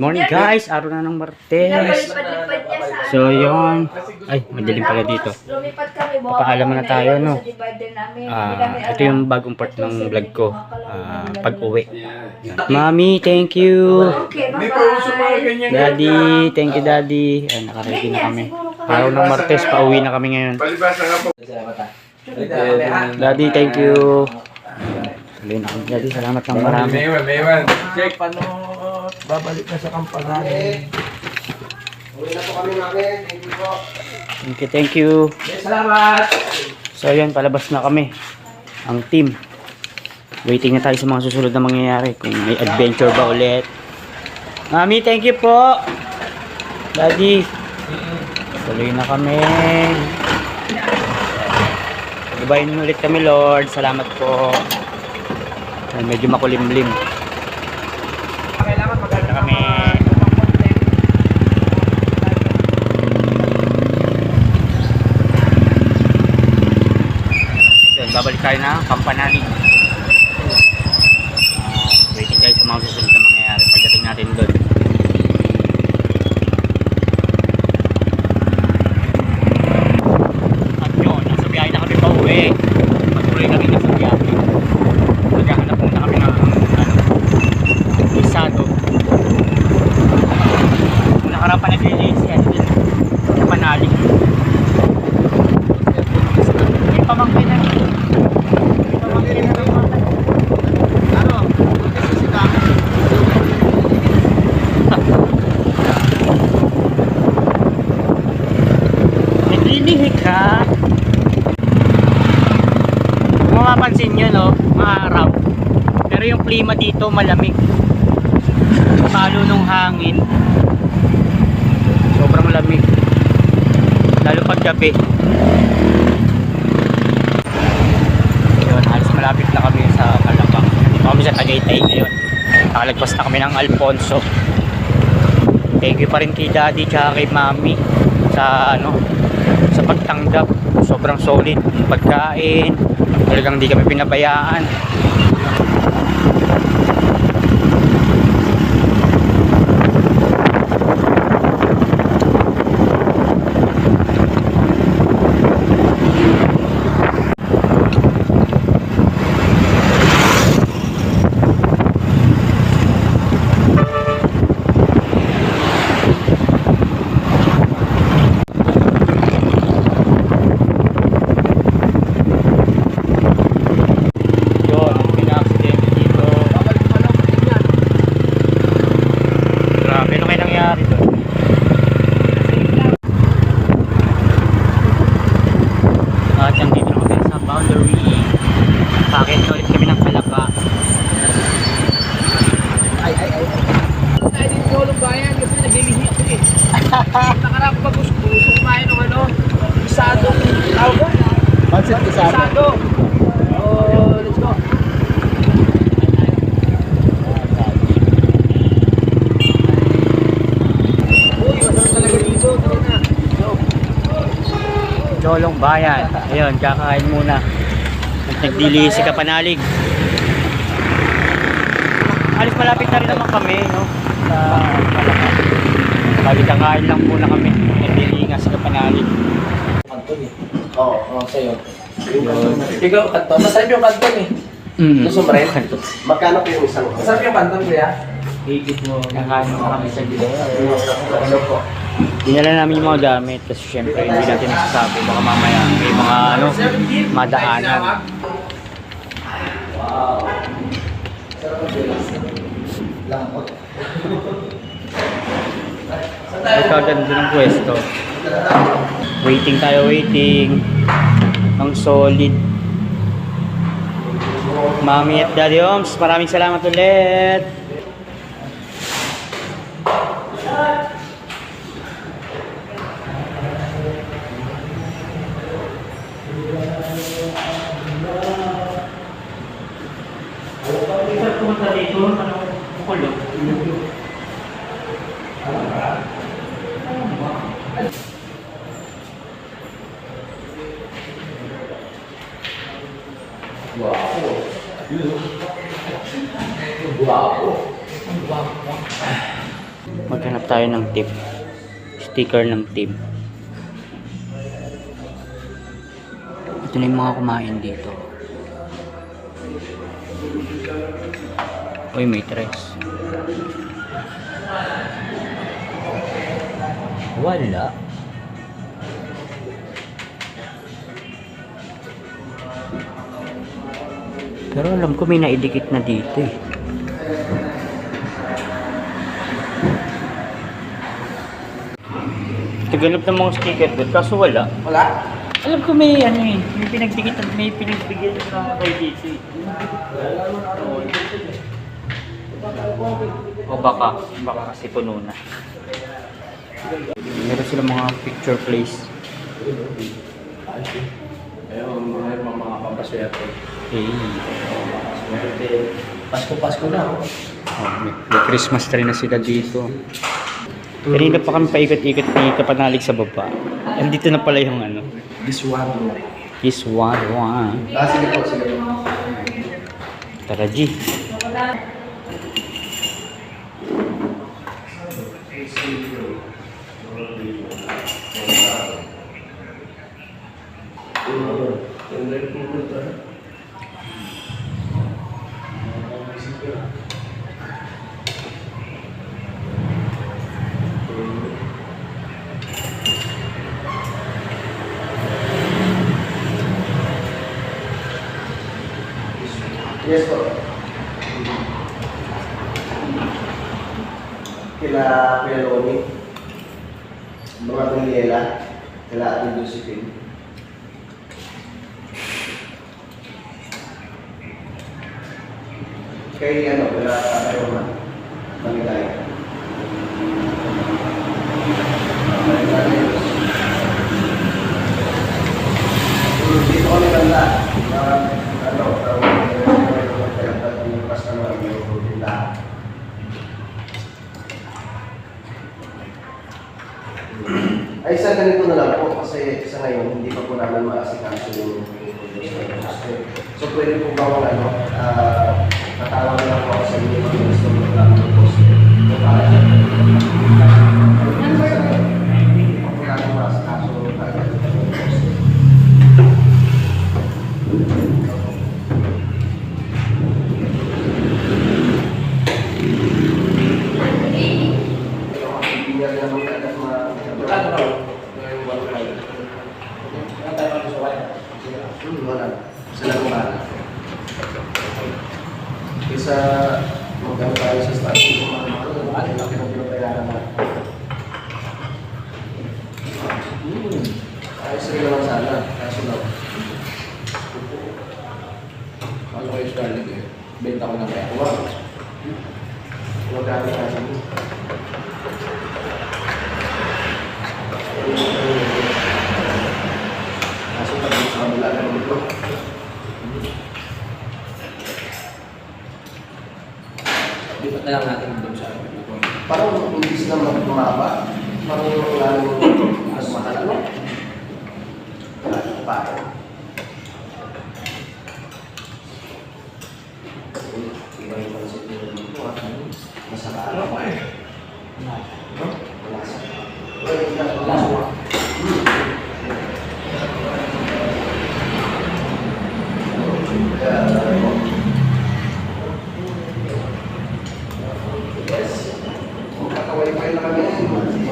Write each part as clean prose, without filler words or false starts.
morning guys, araw na ng Martes. So yung, ay madilim pala dito. Papaalam na tayo no. Ito yung bagong part ng vlog ko, pag-uwi. Mami, thank you. Daddy, thank you daddy. Ay, nakaready na kami. Araw ng Martes, pauwi na kami ngayon. Daddy, thank you. Daddy, salamat ng marami. Maywan. Check, paano babalik na sa kampanahin? Uwi na po kami namin. Thank you po. Thank you. Salamat. So yun, palabas na kami. Ang team. Waiting na tayo sa mga susunod na mangyayari. Kung may adventure ba ulit. Mami, thank you po. Daddy. Tuloy na kami. Goodbye ulit kami, Lord. Salamat po. Ay, medyo makulimlim. Kailangan maganda kami. Yan, babalik tayo na Kampanalig. Waiting tayo sa mga susunod na mangyayari pagdating natin doon. At yun, nasa biyahe na kami pa uwi. Patuloy kami nasa biyahe. Maghahanap muna kami ng isado. Kung nakarapan naglilinis yan din sa Panalig. May pamangkin na. May pamangkin na ng mga. Ano? Kasi kami. Naglilihi ka. Kung mapapansin nyo no, maaraw. Pero yung klima dito malamig. Palo nung hangin. Sobrang lamig. Lalo pag gabi. Ayun, halos malapit na kami sa Kalabang. Dito kami sa Tagaytay ngayon. Nakalagpas na kami ng Alfonso. Thank you pa rin kay Daddy tsaka kay Mami sa sa pagtanggap. Sobrang solid pagkain. Talagang hindi kami pinabayaan. Nakarap pa gusto kumain ng isado. Pansit isado. Oh, let's go. Uy, masarap talaga dito. Tara na. Jolong Bayan. Ayun, kakain muna. At nagdilisi ka Panalig. Alis malapit na rin naman kami, no? Sa Kalabang. Bali kakain lang muna kami. Nagdilingas ka Panalig. Kanton eh. Oo, sa'yo. Ikaw, kanton. Masarap yung kanton eh. Gusto mo rin? Magkano po yung isang? Masarap yung kanton kuya? Higit mo. Kakain mo kami sa gilid. Ano po? Dinala namin yung mga gamit kasi syempre hindi natin nasasabi. Baka mamaya may mga madaanan. Wow. Ay, kaganda ng pwesto. Waiting tayo, waiting. Ang solid. Mami at Daddy Oms, maraming salamat ulit. Pumunta dito, kukulong. Guwapo. Ang guwapo. Maghanap tayo ng tip. Sticker ng team. Ito na yung mga kumain dito. Uy, may tres. Wala. Pero alam ko may naidikit na dito eh. Tagalog ng mga sticker doon, kaso wala. Wala? Alam ko may ano eh, may pinagdikitan, may pinagbigyan na kay dito eh. O baka kasi puno na. Meron sila mga picture place. Ayun, mga pampaswerte. Okay. Swerte. Pasko na. Oh, may Christmas tree na sila dito. Kanina pa kami paikot-ikot ni Kapanalig sa baba. Andito na pala yung ano. Giswado. Giswado ah. Sige po, sige po. Tara G. Yes po. Kila Kuya Loni, mga Daniela, kila Ate Josephine. Kay ano, kila Ate Roman, Manilay. Dito kami banda. Ay, isa ganito na lang po kasi sa ngayon hindi pa po namin maasikaso yung so pwede po ba kung ano, natawag na lang po ako sa inyo kung gusto mo lang ng post so para siya hindi pa po namin maasikaso agad yung post. Isa magkano tayo sa starting kung ano laki ng pinabayaran na. Ayos rin naman sana, kaso lang. Ano kayo Scarlett eh? Benta ko na kaya. Magkano kasi mo? Kaso pag sa kabila na dito. Lipat na lang natin doon sa parang imbis na bumaba, parang lalo mas mahal, ano? Parang iba yung konsep nila dito, masarap ako eh. Malasa. Malasa. Magkakaway-kaway na kami.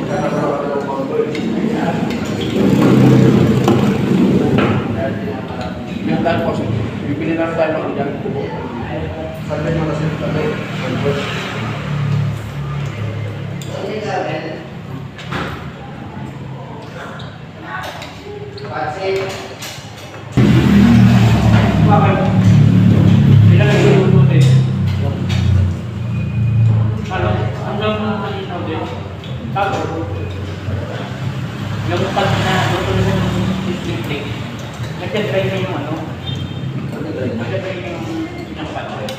Magkakaway ng contour. Yung dahil po, bibili lang tayo ng ilang kubo. Sabi mo na sila tayo. Bakit? Ilan ang luluto eh? Ano? Hanggang malinaw din. Tapos, lamutan na, luto na yung district. Nagka-dry na yung ano? Nagka-dry na yung pinakapatay.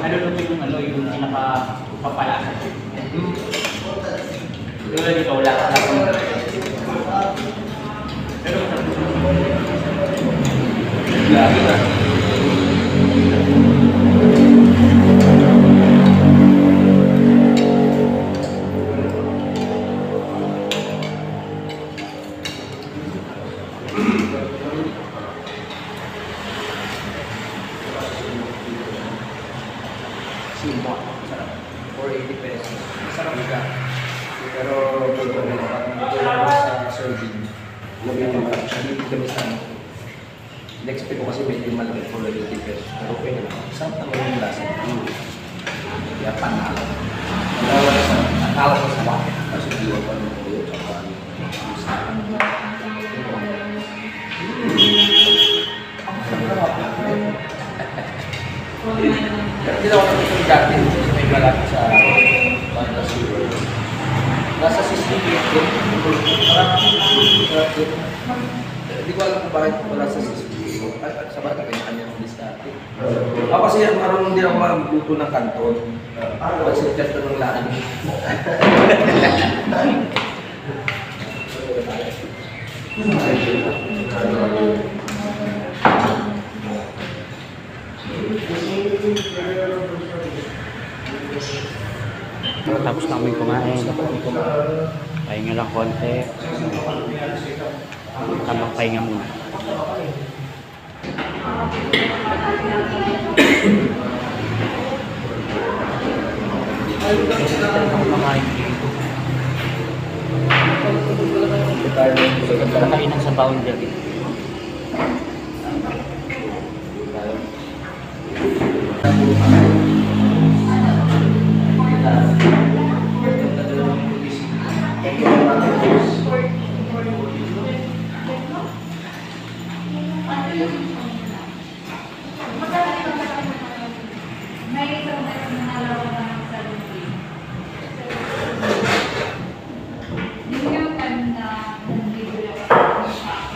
Naluluto yung ano, yung pinakapapalasa. Yung dito, wala ka na. Pero, lagi na. 480 pesos. Masarap siya. Pero ito rin, parang sa serving. Labi naman siya. Hindi kami sa ano. Expect ko kasi medyo malaki 480 pesos. Pero okay na lang. Sarap naman yung lasa. Kaya panalo. Panalo ko sa bakit. Kasi diwa pa naman ko yun. Tsaka ano. Hindi na ako naman dati. May malaki sa Banda Silver. Nasa 68 din. Hindi ko alam kung bakit wala sa 68. At sa bata kanya ng list natin. Ako kasi parang hindi ako magluto ng kanton. Kasi kanton ng laan. Tapos na kami kumain. Pahinga lang konti. Tamang pahinga muna. Kumakain dito. Kainan sa boundary.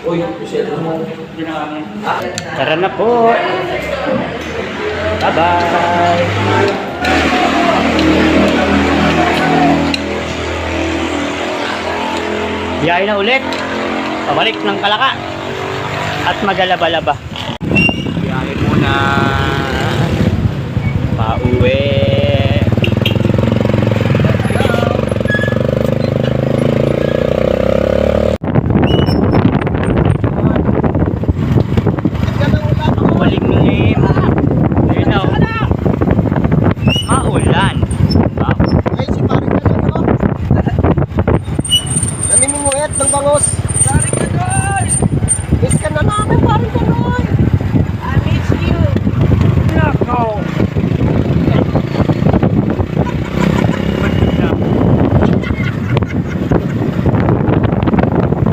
Uy, kusel mo. Tara na po. Bye-bye. Biyahe na ulit. Pabalik ng Kalaka. At magalaba-laba. Biyahe muna. Pauwi. Malimlim. Ayun na. Maulan. Wow. Ay, si Paring Kanoy, namimingwet ng bangos. Paring Kanoy! Miss ka na namin, Paring Kanoy! I miss you! Nako!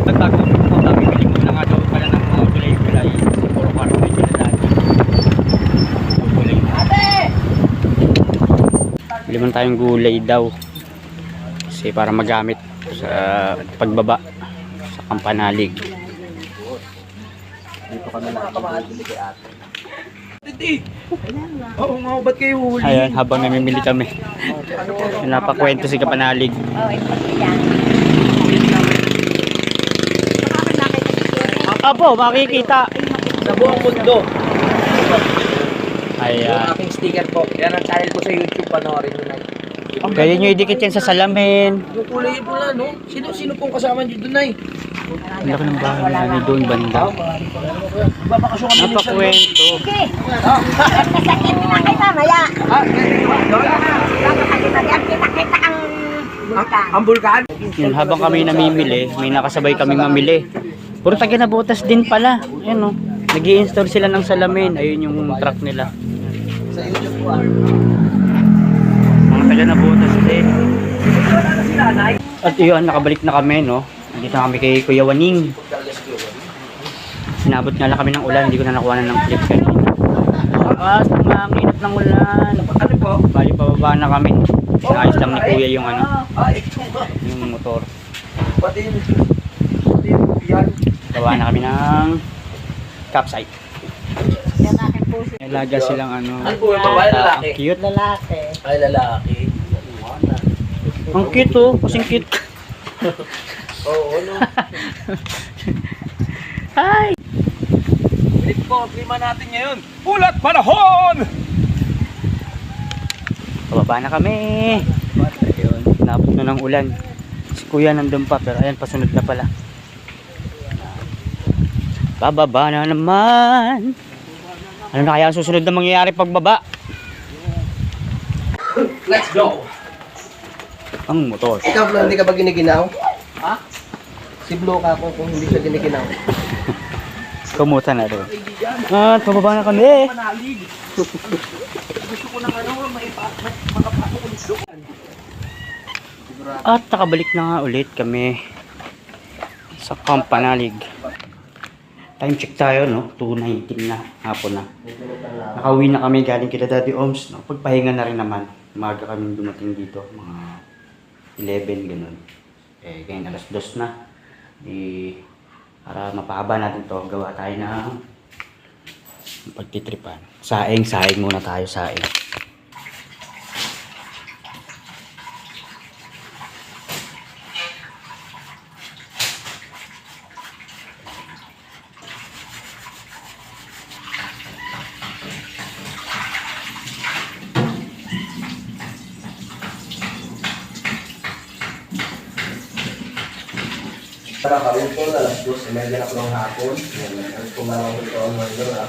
Pagbago mo, bibili mo na nga daw pala ng mga gulay-gulay. Puro karo medyo na dati. Gulay na. Bili mo na tayong gulay daw. Kasi para magamit sa pagbaba sa Kampanalig. Dito kami nakakamahalili kay ate. Titi! Oo nga, ba't kayo huli? Ayan, habang namimili kami. Napakwento si Kampanalig. Apo, makikita. Sa buong mundo. Yung Ayan. aking sticker po. Yan ang channel ko sa YouTube. Panoorin nyo na. Kaya nyo idikit yan sa salamin. Yung kulay pula, no? Sino pong kasama nyo doon, Nay? Ang laki ng bahay nila doon banda. Babakasyon kami minsan. Napakwento. Sakit na kita, maya. Ang bulkan? Yun, habang kami namimili, may nakasabay kaming mamili. Puro taga Nabotas din pala. Ayan o. Nag-i-install sila ng salamin. Ayun yung truck nila. Sa YouTube po, Mga taga Nabotas din. At yun, nakabalik na kami, no? Nandito na kami kay Kuya Waning. Sinabot nga lang kami ng ulan. Hindi ko na nakuha na ng clip kanina. Lakas, tumanginap ng ulan. Ano po? Bali, pababa na kami. Sinayos lang ni Kuya yung ano, yung motor. Pati yung yan. Gawa na kami ng capsite. Nalaga silang ano. Ano po yung babae, lalaki? Ang cute. Lalaki. Ay, lalaki. Ang cute oh. Kasing cute. Oo, no? Hi! Balik po, klima natin ngayon. Ulat panahon! Pababa na kami. Ayun, nabot na ng ulan. Si Kuya nandun pa, pero ayan, pasunod na pala. Bababa na naman. Ano na kaya ang susunod na mangyayari pagbaba? Let's go! ang motor. Ikaw, Flo, hindi ka ba giniginaw? Ha? Si Flo ka ako kung hindi siya giniginaw. Kumuta na rin. At pababa na kami. Manalig. Gusto ko ng ano, makapasok ulit doon. At nakabalik na nga ulit kami sa Camp Panalig. Time check tayo, no? 2:19 na, hapon na. Nakauwi na kami galing kila Daddy Oms. Pagpahinga na rin naman. Umaga kami dumating dito, mga 11, ganun. Eh, ngayon alas 2 na. Para mapahaba natin to, gawa tayo ng pagtitripan. Saing muna tayo, saing. Tara kami po na alas 2:30 na po ng hapon. Yan, alas kung lang ako ito ang mga na.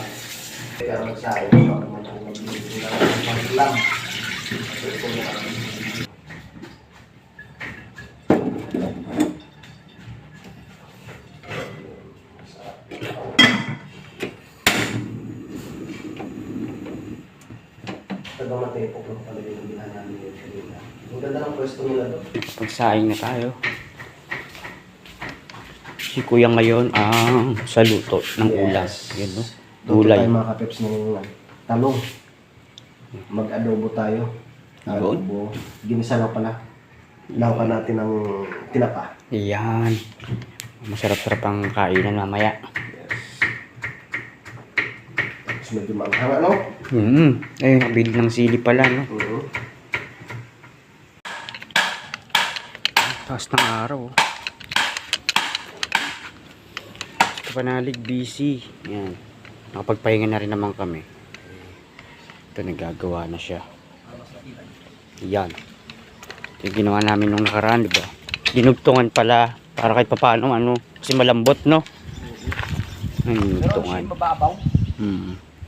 Kaya magsahin ko ako magbibigay ng paglam. Ito na kami. Taga matepok ng palagay ng bilan namin yung kanina. Ang ganda ng pwesto nila doon. Pagsaing na tayo. Si Kuya ngayon ang sa luto ng ulam. Yan, no? Luto Gulay. tayo mga kapeps ng talong. Mag-adobo tayo. Adobo. Ginisa lang pala. Lawakan natin ng tinapa. Yan. Masarap-sarap ang kainan mamaya. Tapos medyo maanghang, ano? Ayun, nabili ng sili pala, no? Taas ng araw. Panalig busy. Yan. Nakapagpahinga na rin naman kami. Ito, nagagawa na siya. Yan. Ito yung ginawa namin nung nakaraan, di ba? Dinugtungan pala. Para kahit papaano, ano. Kasi malambot, no? Ay, Pero dinugtungan. siya mababaw.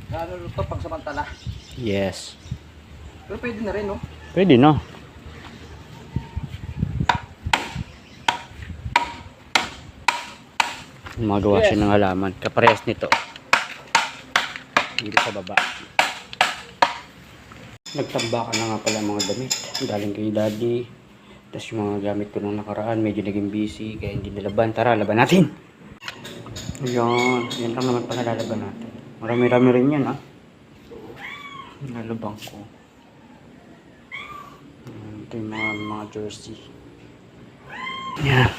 Ano ito pag samantala. Yes. Pero pwede na rin, no? Pwede, no? Magawa siya ng halaman. Kaparehas nito. Dito sa baba. Nagtambakan na nga pala mga damit. Galing kay Daddy. Tapos yung mga gamit ko nung nakaraan, medyo naging busy. Kaya hindi nalaban. Tara, laban natin! Ayan. Yan lang naman pala lalaban natin. Marami-rami rin yan, ha? Nalabang ko. Ito yung mga jersey. Yan.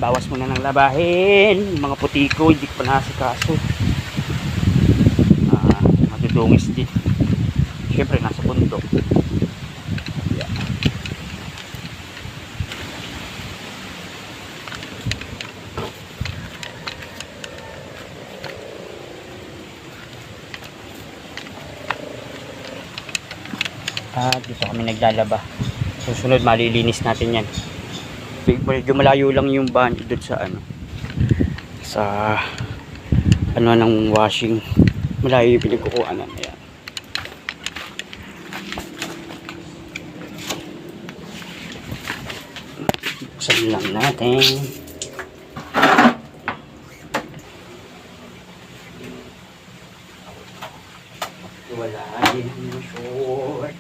Bawas muna ng labahin. Mga putiko, hindi ko pa nasikaso. Matudungis din. Siyempre, nasa bundok. Yeah. At dito kami naglalaba. Susunod, malilinis natin yan. Medyo malayo lang yung van doon sa ng washing. Malayo yung pinagkukuhanan. Ayan. Buksan lang natin. Wala din yung short.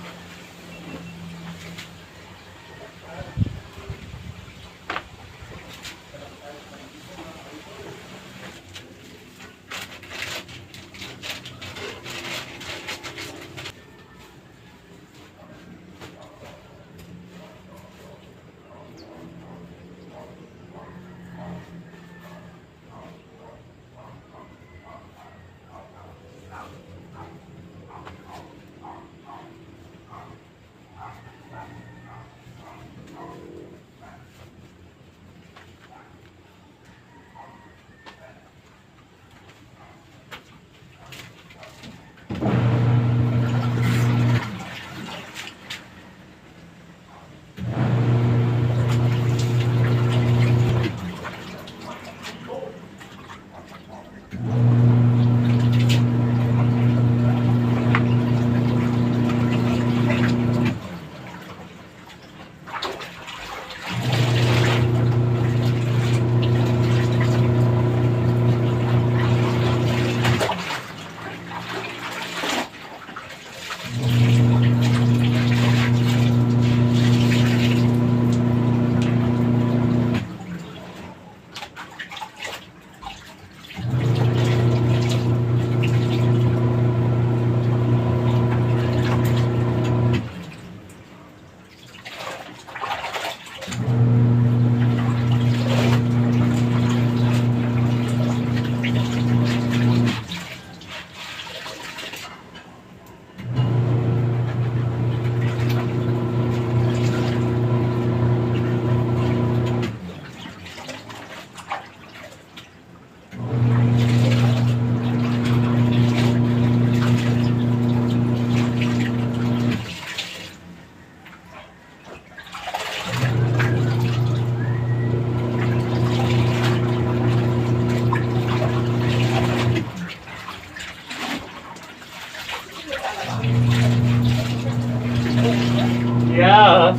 Boss.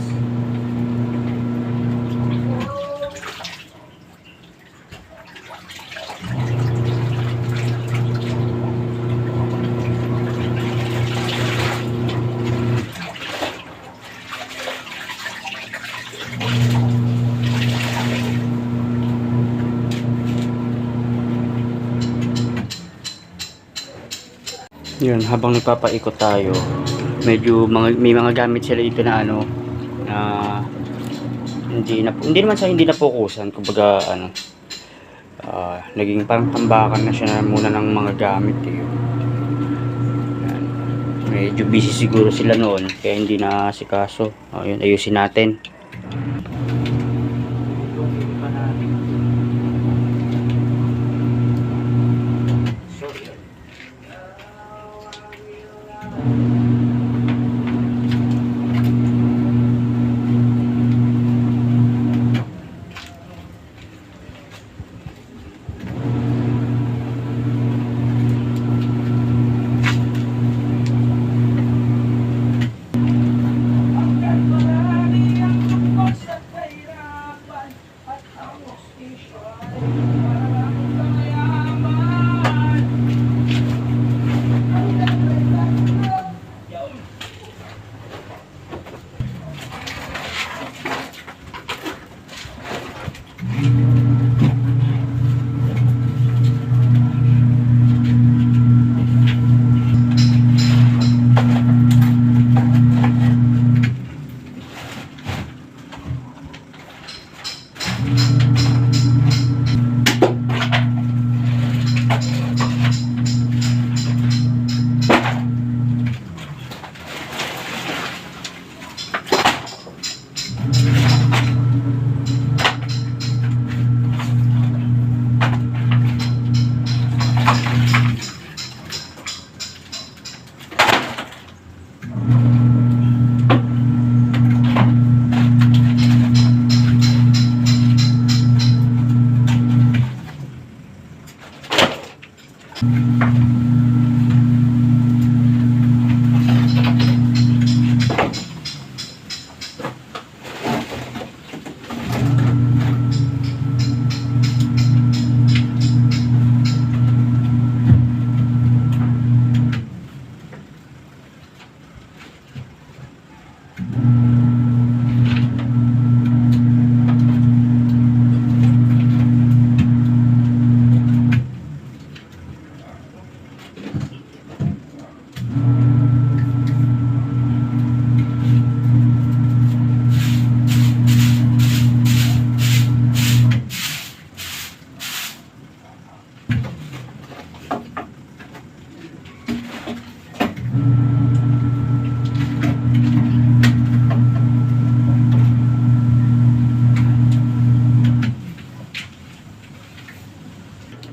Yun, habang nagpapaikot tayo, medyo may mga gamit sila dito na ano, na hindi naman sa hindi napokusan, kumbaga ano, naging parang tambakan na siya na muna ng mga gamit eh. Yan. Medyo busy siguro sila noon, kaya hindi na asikaso. Yun, ayusin natin.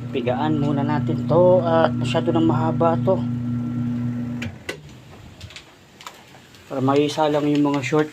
Pigaan muna natin to at masyado nang mahaba to para maisa lang yung mga short.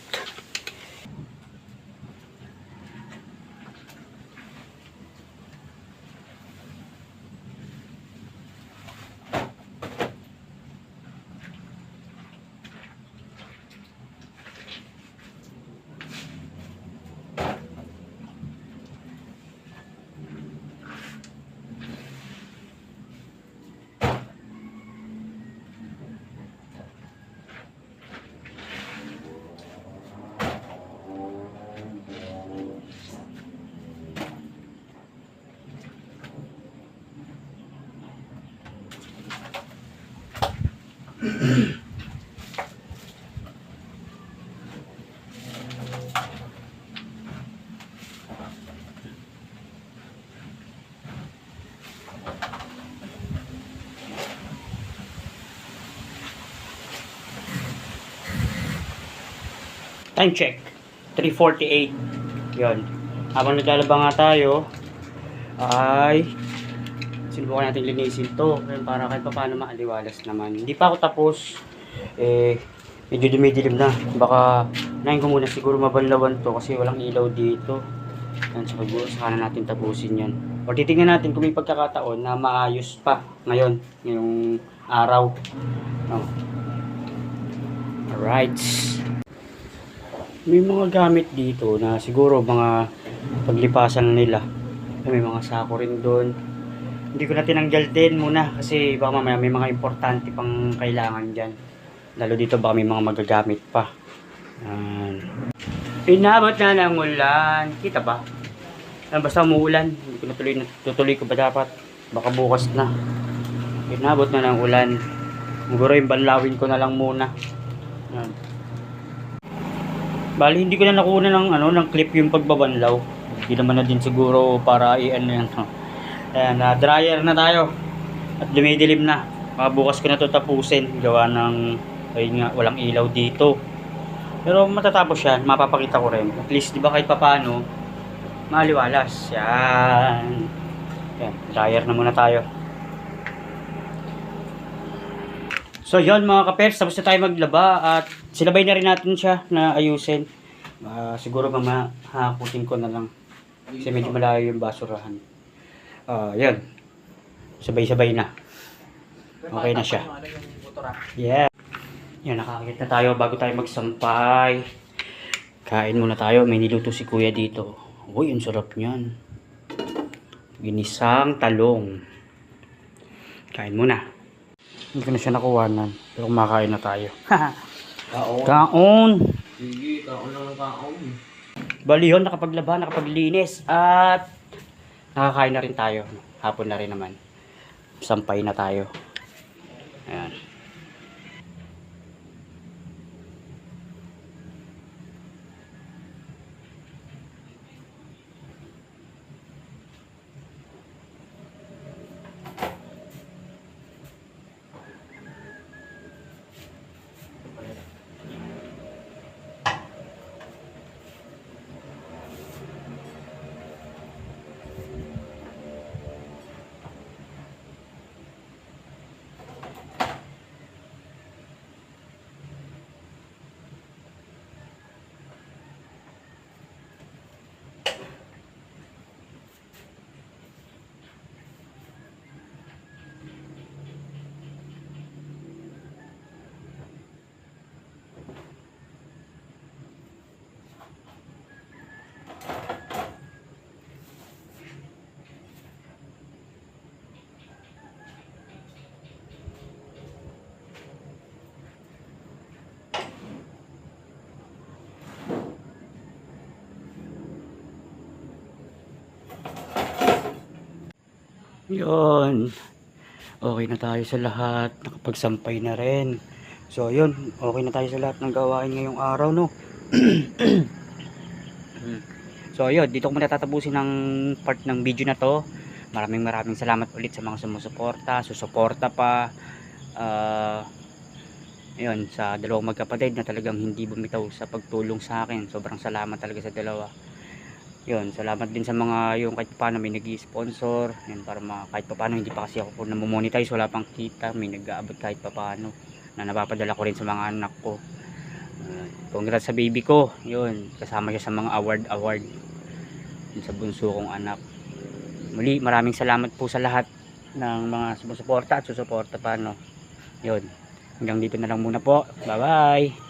Time check, 3:48. Yun. Habang naglalaba nga tayo, ay sinubukan natin linisin to para kahit pa paano maaliwalas naman. Hindi pa ako tapos. Medyo dumidilim na. Baka nahin ko muna siguro mabanlawan to kasi walang ilaw dito. Yan, siguro saka na natin tapusin yan. O titingnan natin kung may pagkakataon na maayos pa ngayon, ngayong araw. No. Alright. May mga gamit dito na siguro mga paglipasan na nila. May mga sako rin doon. Hindi ko na tinanggal din muna kasi baka mamaya may mga importante pang kailangan dyan. Lalo dito baka may mga magagamit pa. Inabot na ng ulan. Kita ba? Basta umuulan. Hindi ko tutuloy ko ba dapat? Baka bukas na. Inabot na ng ulan. Siguro yung banlawin ko na lang muna. Yan. Bali hindi ko na nakuha ng clip yung pagbabanlaw. Hindi naman na din siguro para i-ano yan. Ayan, dryer na tayo. At dumidilim na. Bukas ko na ito tapusin. Gawa ng, ayun nga, walang ilaw dito. Pero matatapos yan. Mapapakita ko rin. At least, di ba kahit papano, maliwalas. Yan. Ayan, dryer na muna tayo. So yun mga kapers, tapos na tayo maglaba at sinabay na rin natin siya na ayusin. Siguro hakutin ko na lang kasi medyo malayo yung basurahan. Yun. Sabay-sabay na. Okay na siya. Yeah. Yan, nakakakit na tayo bago tayo magsampay. Kain muna tayo. May niluto si kuya dito. Uy, ang sarap niyan. Ginisang talong. Kain muna. Hindi ko na siya nakuhanan. Pero kumakain na tayo. Kaon. Kaon! Sige, kaon lang ng kaon. Bali yun, nakapaglaba, nakapaglinis. At nakakain na rin tayo. Hapon na rin naman. Sampay na tayo. Ayan. Yun. Okay na tayo sa lahat. Nakapagsampay na rin. So, yun. Okay na tayo sa lahat ng gawain ngayong araw, no? So, yun. Dito ko muna tatapusin ng part ng video na to. Maraming salamat ulit sa mga sumusuporta. Susuporta pa. Yun. Sa dalawang magkapatid na talagang hindi bumitaw sa pagtulong sa akin. Sobrang salamat talaga sa dalawa. Yun, salamat din sa mga yung kahit paano may nag-i-sponsor, yun, para kahit paano hindi pa kasi ako namomonetize, wala pang kita, may nag-aabot kahit paano na napapadala ko rin sa mga anak ko. Congrats sa baby ko, yun, kasama siya sa mga award yun, sa bunso kong anak. Muli, maraming salamat po sa lahat ng mga sumusuporta at susuporta pa, no. Yun, hanggang dito na lang muna po. Bye bye.